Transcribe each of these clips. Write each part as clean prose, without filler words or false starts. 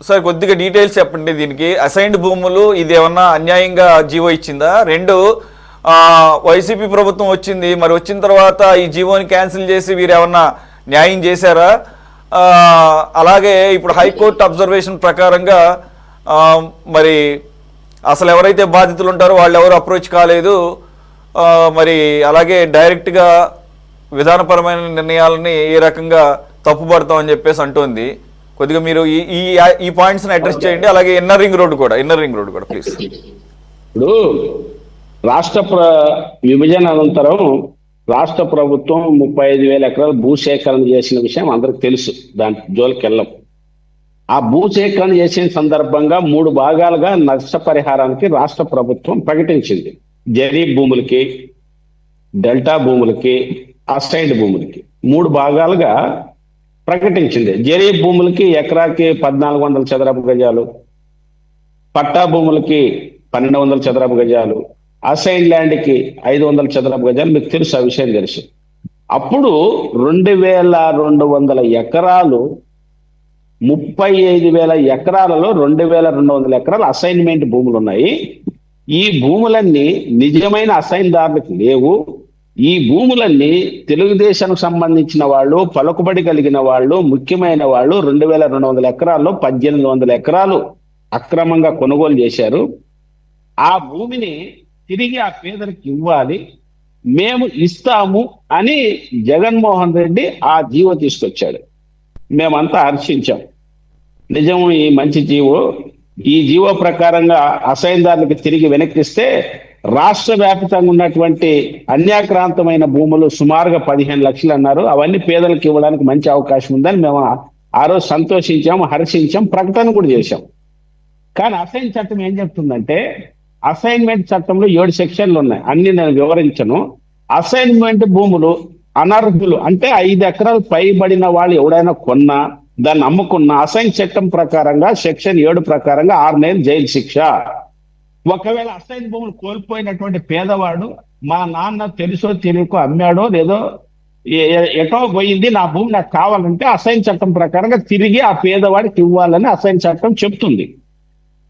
Sir కొద్దిగా details చెప్పండి దీనికి. అసైన్డ్ భూములు ఇది ఏమన్నా అన్యాయంగా జీవో ఇచ్చిందా? రెండు, వైసీపీ ప్రభుత్వం వచ్చింది, మరి వచ్చిన తర్వాత ఈ జీవోని క్యాన్సిల్ చేసి వీరు ఏమన్నా న్యాయం చేశారా? ఆ, అలాగే ఇప్పుడు హైకోర్టు అబ్జర్వేషన్ ప్రకారంగా మరి అసలు ఎవరైతే బాధితులు ఉంటారో వాళ్ళు ఎవరు అప్రోచ్ కాలేదు. మరి అలాగే డైరెక్ట్గా విధానపరమైన నిర్ణయాలని ఏ రకంగా తప్పుపడతామని చెప్పేసి అంటోంది. కొద్దిగా మీరు ఈ ఈ పాయింట్స్ని అడ్రస్ చేయండి. అలాగే ఇన్నర్ రింగ్ రోడ్ కూడా ప్లీజ్. ఇప్పుడు రాష్ట్ర విభజన అనంతరం రాష్ట్ర ప్రభుత్వం 35,000 ఎకరాలు భూసేకరణ చేసిన విషయం అందరికి తెలుసు, దాని జోలికి వెళ్ళం. ఆ భూసేకరణ చేసిన సందర్భంగా 3 భాగాలుగా నష్టపరిహారానికి రాష్ట్ర ప్రభుత్వం ప్రకటించింది. జరీబ్ భూములకి, డెల్టా భూములకి, అసైన్డ్ భూములకి 3 భాగాలుగా ప్రకటించింది. జరీబ్ భూములకి ఎకరాకి 1,400 చదరపు గజాలు, పట్టా భూములకి 1,200 చదరపు గజాలు, అసైన్ ల్యాండ్కి 500 చదరపు గజాలు. మీకు తెలుసు, ఆ విషయం తెలుసు. అప్పుడు 2,200 ఎకరాలు, 35,000 ఎకరాలలో 2,200 ఎకరాలు అసైన్మెంట్ భూములు ఉన్నాయి. ఈ భూములన్నీ నిజమైన అసైన్దారులకు లేవు. ఈ భూములన్నీ తెలుగుదేశానికి సంబంధించిన వాళ్ళు, పలుకుబడి కలిగిన వాళ్ళు, ముఖ్యమైన వాళ్ళు 2,200 ఎకరాల్లో 1,800 ఎకరాలు అక్రమంగా కొనుగోలు చేశారు. ఆ భూమిని తిరిగి ఆ పేదలకు ఇవ్వాలి, మేము ఇస్తాము అని జగన్మోహన్ రెడ్డి ఆ జీవో తీసుకొచ్చాడు. మేమంతా హర్షించాం. నిజం, ఈ మంచి జీవో. ఈ జీవో ప్రకారంగా అసైన్దారులకు తిరిగి వెనక్కిస్తే రాష్ట్ర వ్యాప్తంగా ఉన్నటువంటి అన్యాక్రాంతమైన భూములు సుమారుగా 15 లక్షలు అన్నారు. అవన్నీ పేదలకు ఇవ్వడానికి మంచి అవకాశం ఉందని మేము ఆ రోజు సంతోషించాం, హర్షించాం, ప్రకటన కూడా చేశాం. కానీ అసైన్ చట్టం ఏం చెప్తుందంటే, అసైన్మెంట్ చట్టంలో 7 సెక్షన్లు ఉన్నాయి, అన్ని నేను వివరించను. అసైన్మెంట్ భూములు అనర్హులు అంటే 5 ఎకరాలు పైబడిన వాళ్ళు ఎవడైనా కొన్నా, దాన్ని అమ్ముకున్న అసైన్ చట్టం ప్రకారంగా సెక్షన్ 7 ప్రకారంగా 6 నెలలు జైలు శిక్ష. ఒకవేళ అసైన్ భూములు కోల్పోయినటువంటి పేదవాడు, మా నాన్న తెలుసో తెలియకో అమ్మాడో లేదో ఎటో పోయింది, నా భూమి నాకు కావాలంటే అసైన్ చట్టం ప్రకారంగా తిరిగి ఆ పేదవాడికి ఇవ్వాలని అసైన్ చట్టం చెప్తుంది.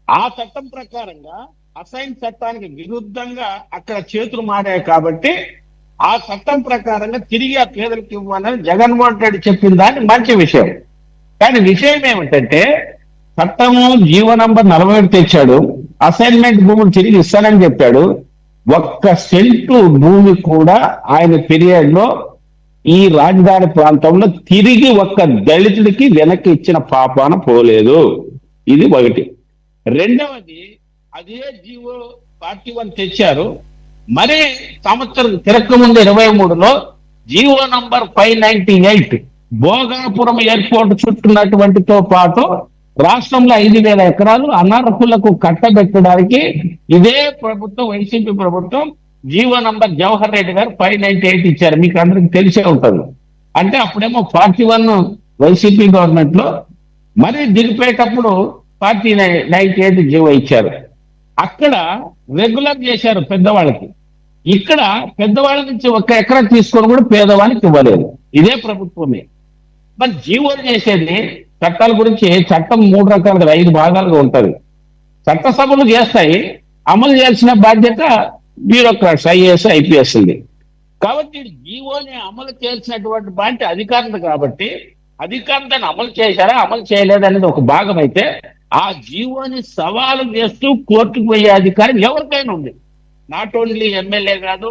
ఆ చట్టం ప్రకారంగా అసైన్ చట్టానికి విరుద్ధంగా అక్కడ చేతులు మారాయి కాబట్టి ఆ చట్టం ప్రకారంగా తిరిగి ఆ పేదలకు ఇవ్వాలని జగన్మోహన్ రెడ్డి చెప్పిన దాన్ని మంచి విషయం. కానీ విషయం ఏమిటంటే, చట్టము జీవో నంబర్ 47 తెచ్చాడు, అసైన్మెంట్ భూములు తిరిగి ఇస్తానని చెప్పాడు. 1 సెంటు భూమి కూడా ఆయన పీరియడ్ లో ఈ రాజధాని ప్రాంతంలో తిరిగి 1 దళితుడికి వెనక్కి ఇచ్చిన పాపాన పోలేదు. ఇది ఒకటి. రెండవది, అదే జీవో 41 తెచ్చారు. మరి సంవత్సరం తిరక్క ముందు 23లో జీవో నంబర్ 598 భోగాపురం ఎయిర్పోర్ట్ చుట్టున్నటువంటితో పాటు రాష్ట్రంలో 5,000 ఎకరాలు అనర్హులకు కట్టబెట్టడానికి ఇదే ప్రభుత్వం, వైసీపీ ప్రభుత్వం జీవో నంబర్ జవహర్ రెడ్డి గారు 598 ఇచ్చారు. మీకు అందరికి తెలిసే ఉంటుంది. అంటే అప్పుడేమో 41 వైసీపీ గవర్నమెంట్ లో, మరి దిగిపోయేటప్పుడు 98 జీవో ఇచ్చారు. అక్కడ రెగ్యులర్ చేశారు పెద్దవాళ్ళకి. ఇక్కడ పెద్దవాళ్ళ నుంచి 1 ఎకరా తీసుకొని కూడా పేదవాళ్ళకి ఇవ్వలేదు. ఇదే ప్రభుత్వమే. మరి జీవోలు చేసేది చట్టాల గురించి. చట్టం 3 రకాలుగా 5 భాగాలుగా ఉంటుంది. చట్టసభలు చేస్తాయి, అమలు చేయాల్సిన బాధ్యత బ్యూరోక్రాట్స్, ఐఏఎస్, ఐపీఎస్ ఉంది. కాబట్టి జీవోని అమలు చేయాల్సినటువంటి బాధ్యత అధికారులు. కాబట్టి అధికారులు దాన్ని అమలు చేశారా, అమలు చేయలేదనేది ఒక భాగం అయితే, ఆ జీవోని సవాలు చేస్తూ కోర్టుకు పోయే అధికారం ఎవరికైనా ఉంది. నాట్ ఓన్లీ ఎమ్మెల్యే కాదు,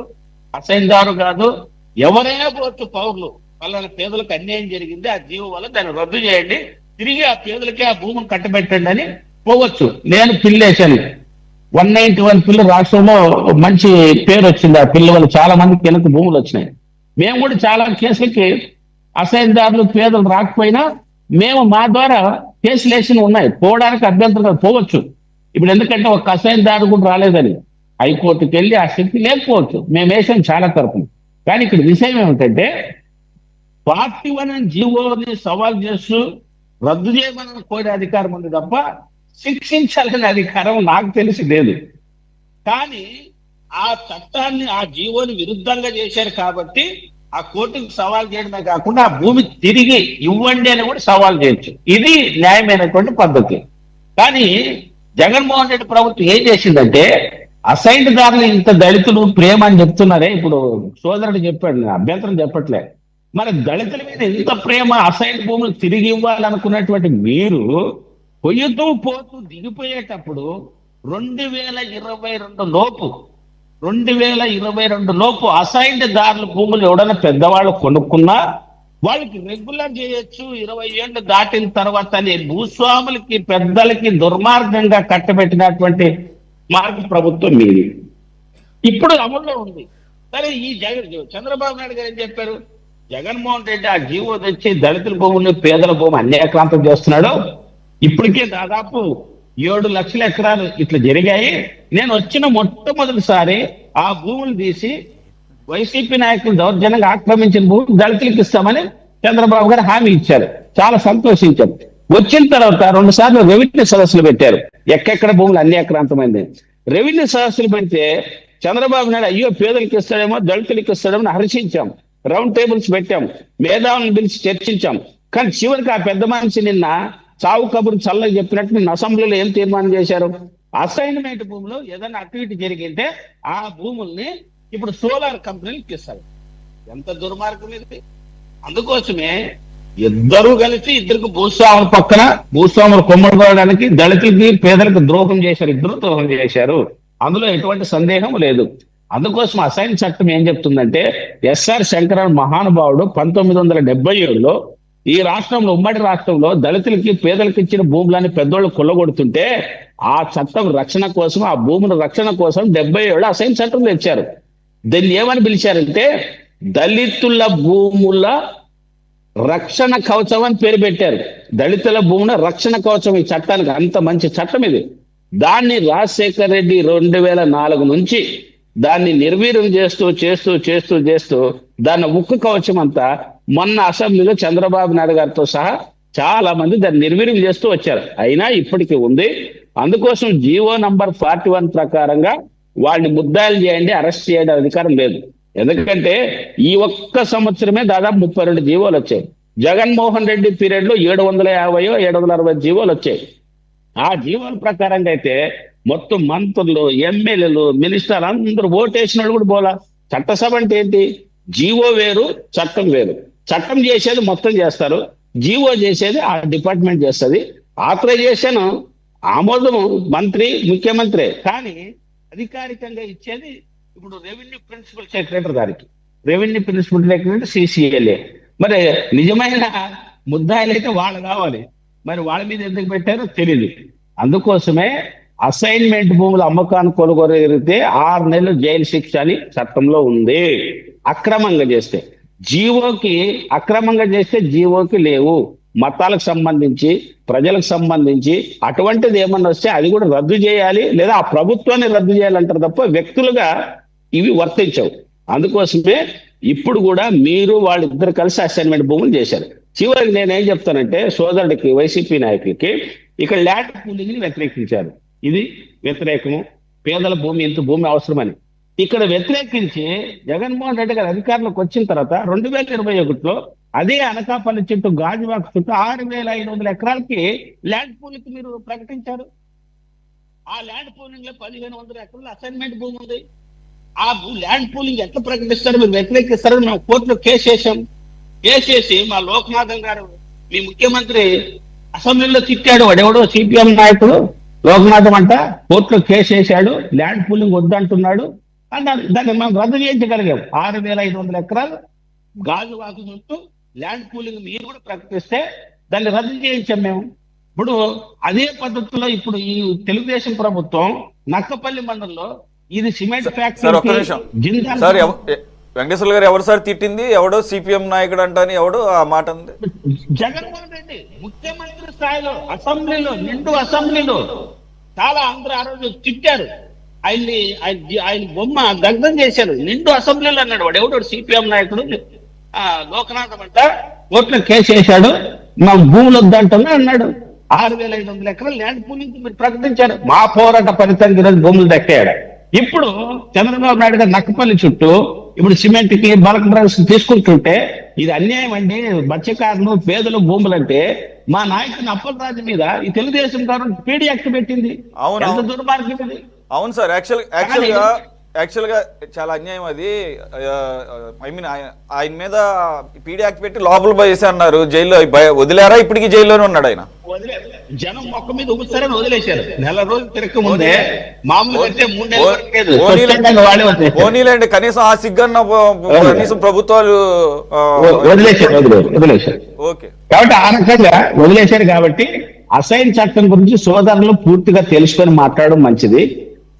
అసైన్దారు కాదు, ఎవరైనా పోవచ్చు. పౌరులు వాళ్ళ పేదలకు అన్యాయం జరిగింది, ఆ జీవో వల్ల దాన్ని రద్దు చేయండి, తిరిగి ఆ పేదలకి ఆ భూమిని కట్టబెట్టండి అని పోవచ్చు. నేను పిల్లు వేశాను. 191 పిల్లు రాష్ట్రంలో మంచి పేరు వచ్చింది. ఆ పిల్ల వల్ల చాలా మందికి వెనక భూములు వచ్చినాయి. మేము కూడా చాలా కేసులకి అసైన్దారులు పేదలు రాకపోయినా మేము మా ద్వారా కేసులు వేసిన ఉన్నాయి. పోవడానికి అభ్యంతరం పోవచ్చు. ఇప్పుడు ఎందుకంటే ఒక అసైన్దారు కూడా రాలేదని హైకోర్టుకి వెళ్ళి ఆ శక్తి లేకపోవచ్చు. మేము వేసాం చాలా తరపున. కానీ ఇక్కడ విషయం ఏమిటంటే, 41 జీవోని సవాల్ చేస్తూ రద్దు చేయమని కోరే అధికారం ఉంది తప్ప శిక్షించాలనే అధికారం నాకు తెలిసి లేదు. కానీ ఆ చట్టాన్ని, ఆ జీవోని విరుద్ధంగా చేశారు కాబట్టి ఆ కోర్టుకు సవాల్ చేయడమే కాకుండా ఆ భూమి తిరిగి ఇవ్వండి అని కూడా సవాల్ చేయొచ్చు. ఇది న్యాయమైనటువంటి పద్ధతి. కానీ జగన్మోహన్ రెడ్డి ప్రభుత్వం ఏం చేసిందంటే, అసైన్డ్ దారులు ఇంత దళితులు ప్రేమ అని చెప్తున్నారే, ఇప్పుడు సోదరుడు చెప్పాడు, నేను అభ్యంతరం చెప్పట్లే. మరి దళితుల మీద ఇంత ప్రేమ, అసైన్డ్ భూములు తిరిగి ఇవ్వాలనుకున్నటువంటి మీరు పొయ్యుతూ పోతూ దిగిపోయేటప్పుడు 2022 లోపు 2022 లోపు అసైన్డ్ దారుల భూములు ఎవడన్నా పెద్దవాళ్ళు కొనుక్కున్నా వాళ్ళకి రెగ్యులర్ చేయొచ్చు 20 ఏళ్ళు దాటిన తర్వాత అని భూస్వాములకి పెద్దలకి దుర్మార్గంగా కట్టబెట్టినటువంటి మార్గ ప్రభుత్వం మీది ఇప్పుడు అమల్లో ఉంది. సరే, ఈ చంద్రబాబు నాయుడు గారు ఏం చెప్పారు? జగన్మోహన్ రెడ్డి ఆ జీవో తెచ్చి దళితుల భూములు పేదల భూమి అన్యాక్రాంతం చేస్తున్నాడు. ఇప్పటికే దాదాపు 7 లక్షల ఎకరాలు ఇట్లా జరిగాయి. నేను వచ్చిన మొట్టమొదటిసారి ఆ భూములు తీసి వైసీపీ నాయకులు దౌర్జన్యంగా ఆక్రమించిన భూమి దళితులకు ఇస్తామని చంద్రబాబు గారు హామీ ఇచ్చారు. చాలా సంతోషించారు. వచ్చిన తర్వాత 2 సార్లు రెవెన్యూ సదస్సులు పెట్టారు. ఎక్కడెక్కడ భూములు అన్యాక్రాంతమైంది. రెవెన్యూ సదస్సులు పెడితే చంద్రబాబు నాయుడు అయ్యో పేదలకు ఇస్తాడేమో దళితులకు ఇస్తాడేమో హర్షించాం. రౌండ్ టేబుల్స్ పెట్టాం, మేధావులను పిలిచి చర్చించాం. కానీ చివరికి ఆ పెద్ద మనిషి నిన్న చావు కబురు చల్లగా చెప్పినట్టు నిన్న అసెంబ్లీలో ఏం తీర్మానం చేశారు? అసైన్మెంట్ భూములు ఏదైనా యాక్టివిటీ జరిగితే ఆ భూముల్ని ఇప్పుడు సోలార్ కంపెనీలకు ఇస్తారు. ఎంత దుర్మార్గం ఇది! అందుకోసమే ఇద్దరు కలిసి ఇద్దరికి భూస్వాముల పక్కన భూస్వాములు కొమ్మడుకోవడానికి దళితులకి పేదలకు ద్రోహం చేశారు. ఇద్దరు ద్రోహం చేశారు, అందులో ఎటువంటి సందేహం లేదు. అందుకోసం అసైన్ చట్టం ఏం చెప్తుందంటే, ఎస్ఆర్ శంకరన్ మహానుభావుడు 1977లో ఈ రాష్ట్రంలో, ఉమ్మడి రాష్ట్రంలో దళితులకి పేదలకు ఇచ్చిన భూములని పెద్దోళ్ళు కొల్లగొడుతుంటే ఆ చట్టం రక్షణ కోసం, ఆ భూముల రక్షణ కోసం 77 అసైన్ చట్టం తెచ్చారు. దీన్ని ఏమని పిలిచారంటే దళితుల భూముల రక్షణ కవచం అని పేరు పెట్టారు. దళితుల భూముల రక్షణ కవచం ఈ చట్టానికి, అంత మంచి చట్టం ఇది. దాన్ని రాజశేఖర్ రెడ్డి 2004 నుంచి దాన్ని నిర్వీర్యం చేస్తూ చేస్తూ చేస్తూ చేస్తూ దాన్ని ఉక్కు కవచం అంతా మొన్న అసెంబ్లీలో చంద్రబాబు నాయుడు గారితో సహా చాలా మంది దాన్ని నిర్వీర్యం చేస్తూ వచ్చారు. అయినా ఇప్పటికీ ఉంది. అందుకోసం జీవో నంబర్ 41 ప్రకారంగా వాళ్ళని ముద్దాయిలు చేయండి, అరెస్ట్ చేయడం అధికారం లేదు. ఎందుకంటే ఈ ఒక్క సంవత్సరమే దాదాపు 32 జీవోలు వచ్చాయి. జగన్మోహన్ రెడ్డి పీరియడ్ లో 750 760 జీవోలు వచ్చాయి. ఆ జీవోల ప్రకారంగా అయితే మొత్తం మంత్రులు, ఎమ్మెల్యేలు, మినిస్టర్లు అందరూ ఓటేసిన వాళ్ళు కూడా పోలా. చట్టసభ అంటే ఏంటి? జీవో వేరు, చట్టం వేరు. చట్టం చేసేది మొత్తం చేస్తారు, జీవో చేసేది ఆ డిపార్ట్మెంట్ చేస్తుంది. ఆథరైజేషన్ ఆమోదం మంత్రి, ముఖ్యమంత్రి. కానీ అధికారికంగా ఇచ్చేది ఇప్పుడు రెవెన్యూ ప్రిన్సిపల్ సెక్రటరీ గారికి, రెవెన్యూ ప్రిన్సిపల్ సెక్రటరీ CCLA. మరి నిజమైన ముద్దాయిలు అయితే వాళ్ళు కావాలి. మరి వాళ్ళ మీద ఎందుకు పెట్టారో తెలియదు. అందుకోసమే అసైన్మెంట్ భూముల అమ్మకాన్ని కొనుగోలుగితే 6 నెలలు జైలు శిక్ష అని చట్టంలో ఉంది. అక్రమంగా చేస్తే అక్రమంగా చేస్తే జీవోకి లేవు. మతాలకు సంబంధించి, ప్రజలకు సంబంధించి అటువంటిది ఏమన్నా వస్తే అది కూడా రద్దు చేయాలి, లేదా ఆ ప్రభుత్వాన్ని రద్దు చేయాలంటారు తప్ప వ్యక్తులుగా ఇవి వర్తించవు. అందుకోసమే ఇప్పుడు కూడా మీరు వాళ్ళిద్దరు కలిసి అసైన్మెంట్ భూములు చేశారు. చివరికి నేనేం చెప్తానంటే సోదరుడికి, వైసీపీ నాయకులకి, ఇక్కడ ల్యాండ్ పూలింగ్ ని వ్యతిరేకించారు. ఇది వ్యతిరేకము, పేదల భూమి, ఇంత భూమి అవసరమని ఇక్కడ వ్యతిరేకించి జగన్మోహన్ రెడ్డి గారు అధికారంలోకి వచ్చిన తర్వాత 2021లో అదే అనకాపల్లి చుట్టూ, గాజువాక చుట్టూ 6500 ఎకరాలకి ల్యాండ్ పూలింగ్ మీరు ప్రకటించారు. ఆ ల్యాండ్ పూలింగ్ లో 1500 ఎకరాలు అసైన్మెంట్ భూమి ఉంది. ఆ ల్యాండ్ పూలింగ్ ఎట్లా ప్రకటిస్తారు? మీరు వ్యతిరేకిస్తారని మేము కోర్టులో కేసు వేసాం. కేసేసి మా లోక్నాథం గారు, మీ ముఖ్యమంత్రి అసెంబ్లీలో తిట్టాడు. వాడెవడో CPM నాయకుడు లోక్నాథం అంట కోర్టులో కేసు వేసాడు, ల్యాండ్ పూలింగ్ వద్దంటున్నాడు అన్నారు. దాన్ని మనం రద్దు చేయించగలిగాం. 6500 ఎకరాలు గాజువాకు చుట్టూ ల్యాండ్ పూలింగ్ మీరు కూడా ప్రకటిస్తే దాన్ని రద్దు చేయించాం మేము. ఇప్పుడు అదే పద్ధతిలో ఇప్పుడు ఈ తెలుగుదేశం ప్రభుత్వం నక్కపల్లి మండలంలో ఇది సిమెంట్ ఫ్యాక్టరీ సార్, వెంకటేశ్వర గారు ఎవరు సార్ తిట్టింది? ఎవడో CPM నాయకుడు అంటాని ఎవడో ఆ మాట అంది? జగన్మోహన్ రెడ్డి ముఖ్యమంత్రి స్థాయిలో అసెంబ్లీలో, నిండు అసెంబ్లీలో చాలా అందరూ ఆ రోజు తిట్టారు. ఆయన బొమ్మ దగ్ధం చేశారు నిండు అసెంబ్లీలో అన్నాడు. వాడు ఎవడో CPM నాయకుడు లోకనాథం అంట కోర్టులో కేసు వేశాడు, మా భూములు వద్దంటున్నా అన్నాడు. 6500 ఎకరాలు ల్యాండ్ పూలింగ్ మీరు ప్రకటించారు. మా పోరాట ఫలితానికి ఈరోజు భూములు దక్కాడు. ఇప్పుడు చంద్రబాబు నాయుడు గారు నక్కపల్లి చుట్టూ ఇప్పుడు సిమెంట్ కి బల్క్ డ్రగ్స్ తీసుకుంటుంటే ఇది అన్యాయం అండి. మత్స్యకారులు పేదలు భూములంటే మా నాయకుని అప్పలరాజు మీద ఈ తెలుగుదేశం గవర్నమెంట్ పీడీ యాక్ట్ పెట్టింది. అవును, ఎంత అవును. దుర్మార్గం ఇది. అవును సార్, యాక్చువల్గా చాలా అన్యాయం అది. ఐ మీన్ ఆయన మీద పీడీ యాక్ట్ పెట్టి లోపల వేసి అన్నారు, జైల్లో వదిలేరా? ఇప్పటికీ జైల్లోనే ఉన్నాడు ఆయన. జనం మొక్క మీద ఉగుస్తారని వదిలేశారు. నెల రోజులు తిరగక ముందే మామూలుగా అయితే 3 నెలలు పోనీలేండి, కనీసం ఆ సిగ్గన్న కనీసం ప్రభుత్వాలు వదిలేశారు. ఓకే, కాబట్టి ఆ రకంగా వదిలేశారు. కాబట్టి అసైన్ చట్టం గురించి సోదరులు పూర్తిగా తెలుసుకొని మాట్లాడడం మంచిది.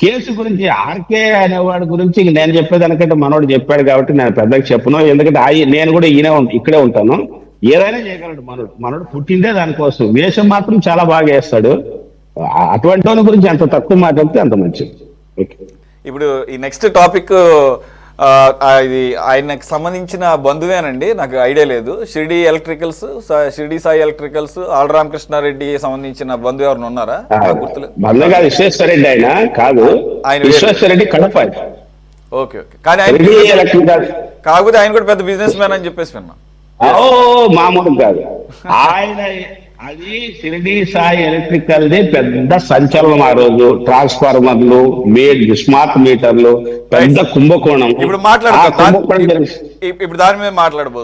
కేసు గురించి ఆర్కే అనేవాడి గురించి నేను చెప్పేదానికంటే మనోడు చెప్పాడు కాబట్టి నేను పెద్దగా చెప్పను. ఎందుకంటే నేను కూడా ఇక్కడే ఉంటాను. ఏదైనా చేయగలడు మనోడు పుట్టిందే దానికోసం. వేషం మాత్రం చాలా బాగా వేస్తాడు. అటువంటి వాని గురించి ఎంత తక్కువ మాట్లాడితే అంత మంచిది. ఇప్పుడు ఈ నెక్స్ట్ టాపిక్ ఇది ఆయనకు సంబంధించిన బంధువేనండి, నాకు ఐడియా లేదు. షిరిడి సాయి ఎలక్ట్రికల్స్ ఆల్ రామకృష్ణారెడ్డి సంబంధించిన బంధువు ఎవరు ఉన్నారా? గుర్తులేదు. విశ్వేశ్వరరెడ్డి ఆయన కాదు, ఆయన విశ్వేశ్వరరెడ్డి కడప. ఓకే, కానీ కాకపోతే ఆయన కూడా పెద్ద బిజినెస్ మ్యాన్ అని చెప్పేసి విన్నా. మామూలు కాదు ఆయన. అది షిరిడి సాయి ఎలక్ట్రికల్ ది పెద్ద సంచలనం ఆ రోజు. ట్రాన్స్ఫార్మర్లు, స్మార్ట్ మీటర్లు, పెద్ద కుంభకోణం. ఇప్పుడు దాని మీద మాట్లాడబోతున్నాం.